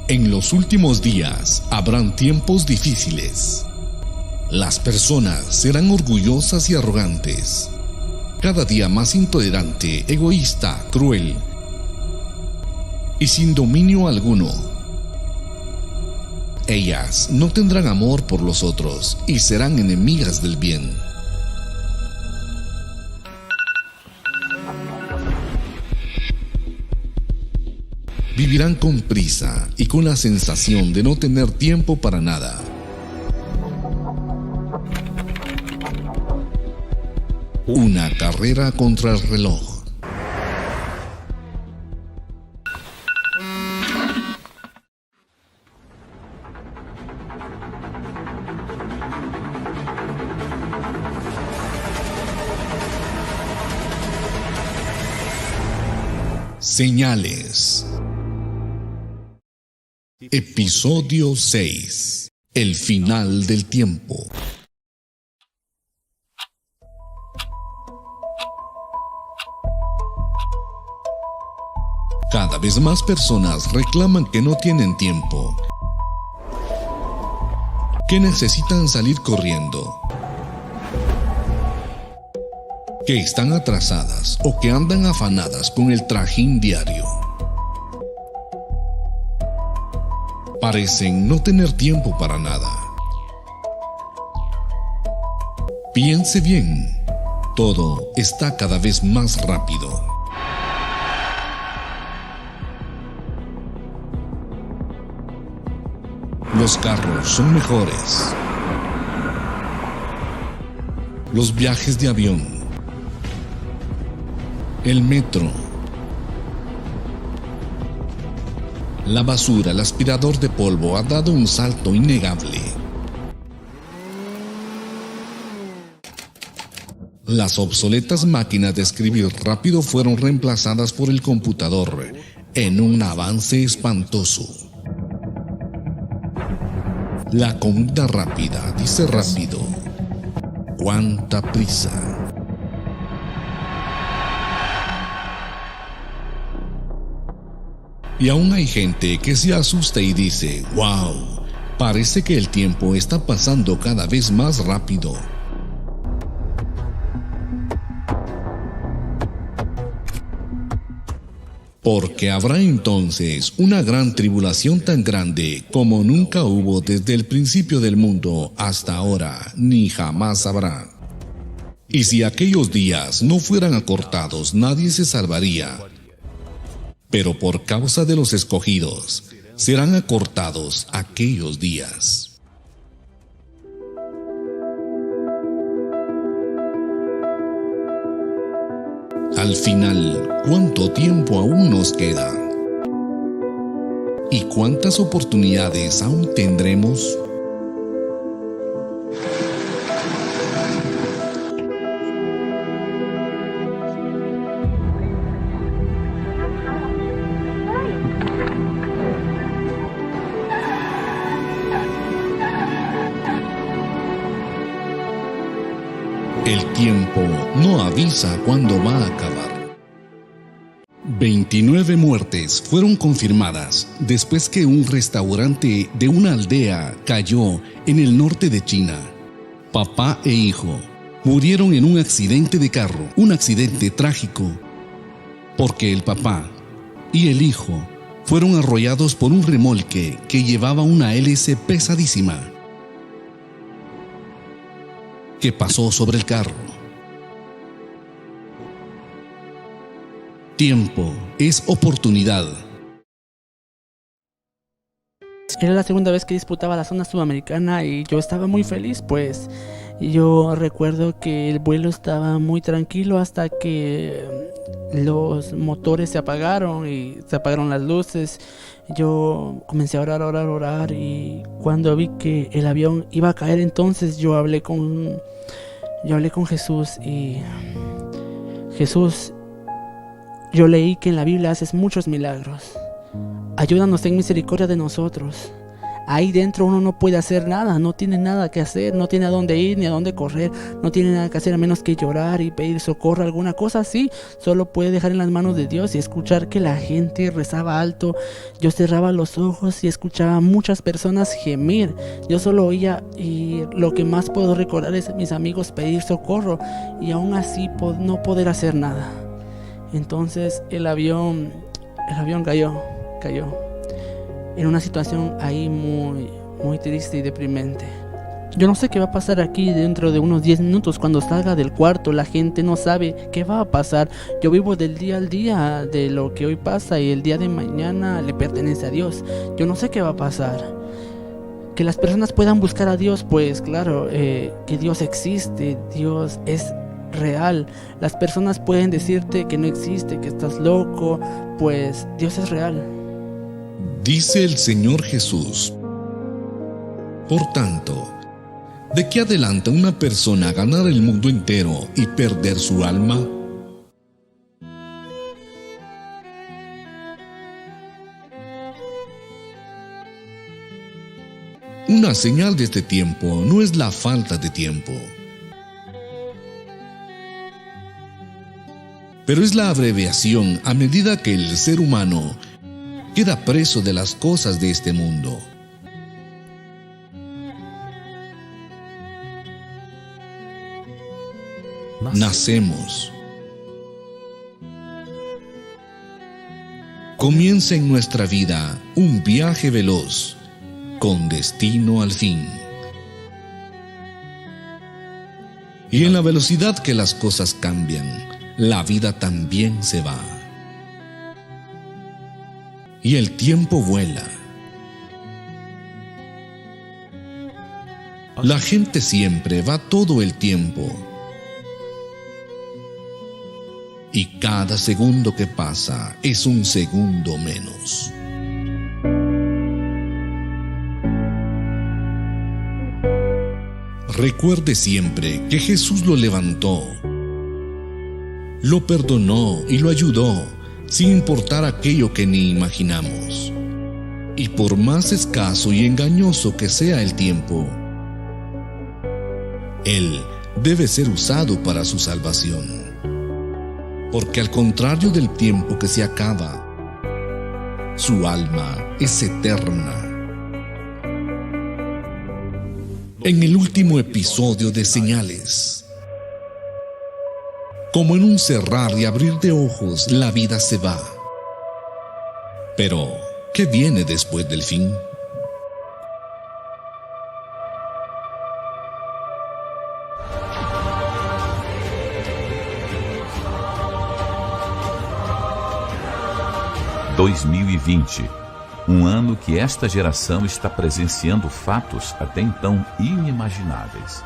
En los últimos días habrán tiempos difíciles. Las personas serán orgullosas y arrogantes, cada día más intolerante, egoísta, cruel y sin dominio alguno. Ellas no tendrán amor por los otros y serán enemigas del bien. Vivirán con prisa y con la sensación de no tener tiempo para nada. Una carrera contra el reloj. Señales. Episodio 6. El final del tiempo. Cada vez más personas reclaman que no tienen tiempo, que necesitan salir corriendo, que están atrasadas o que andan afanadas con el trajín diario. Parecen no tener tiempo para nada. Piense bien, todo está cada vez más rápido. Los carros son mejores. Los viajes de avión, el metro, la basura, el aspirador de polvo ha dado un salto innegable. Las obsoletas máquinas de escribir rápido fueron reemplazadas por el computador en un avance espantoso. La comida rápida dice rápido. ¡Cuánta prisa! Y aún hay gente que se asusta y dice, ¡wow! Parece que el tiempo está pasando cada vez más rápido. Porque habrá entonces una gran tribulación tan grande como nunca hubo desde el principio del mundo hasta ahora, ni jamás habrá. Y si aquellos días no fueran acortados, nadie se salvaría. Pero por causa de los escogidos, serán acortados aquellos días. Al final, ¿cuánto tiempo aún nos queda? ¿Y cuántas oportunidades aún tendremos? El tiempo no avisa cuándo va a acabar. 29 muertes fueron confirmadas después que un restaurante de una aldea cayó en el norte de China. Papá e hijo murieron en un accidente de carro, un accidente trágico, porque el papá y el hijo fueron arrollados por un remolque que llevaba una hélice pesadísima que pasó sobre el carro. Tiempo es oportunidad. Era la segunda vez que disputaba la zona sudamericana y yo estaba muy feliz, pues yo recuerdo que el vuelo estaba muy tranquilo hasta que los motores se apagaron y se apagaron las luces. Yo comencé a orar y cuando vi que el avión iba a caer, entonces yo hablé con Jesús y Jesús, yo leí que en la Biblia haces muchos milagros. Ayúdanos, ten misericordia de nosotros. ahí dentro uno no puede hacer nada, no tiene nada que hacer, no tiene a dónde ir ni a dónde correr, no tiene nada que hacer a menos que llorar y pedir socorro, alguna cosa así. Solo puede dejar en las manos de Dios y escuchar que la gente rezaba alto. Yo cerraba los ojos y escuchaba a muchas personas gemir. Yo solo oía, y lo que más puedo recordar es a mis amigos pedir socorro y aún así no poder hacer nada. Entonces el avión cayó en una situación ahí muy triste y deprimente. Yo no sé qué va a pasar aquí dentro de unos 10 minutos. Cuando salga del cuarto, la gente no sabe qué va a pasar. Yo vivo del día al día, de lo que hoy pasa, y el día de mañana le pertenece a Dios. Yo no sé qué va a pasar. Que las personas puedan buscar a Dios, pues claro, que Dios existe, Dios es real. Las personas pueden decirte que no existe, que estás loco, pues Dios es real. Dice el Señor Jesús: por tanto, ¿de qué adelanta una persona ganar el mundo entero y perder su alma? Una señal de este tiempo no es la falta de tiempo, pero es la abreviación a medida que el ser humano queda preso de las cosas de este mundo. Nacemos. Comienza en nuestra vida un viaje veloz, con destino al fin. Y en la velocidad que las cosas cambian, la vida también se va. Y el tiempo vuela. La gente siempre va todo el tiempo. Y cada segundo que pasa es un segundo menos. Recuerde siempre que Jesús lo levantó, lo perdonó y lo ayudó, sin importar aquello que ni imaginamos. Y por más escaso y engañoso que sea el tiempo, Él debe ser usado para su salvación. Porque al contrario del tiempo que se acaba, su alma es eterna. En el último episodio de Señales, como en un cerrar y abrir de ojos, la vida se va. Pero, ¿qué viene después del fin? (2020), ano que esta geração está presenciando fatos até então inimagináveis.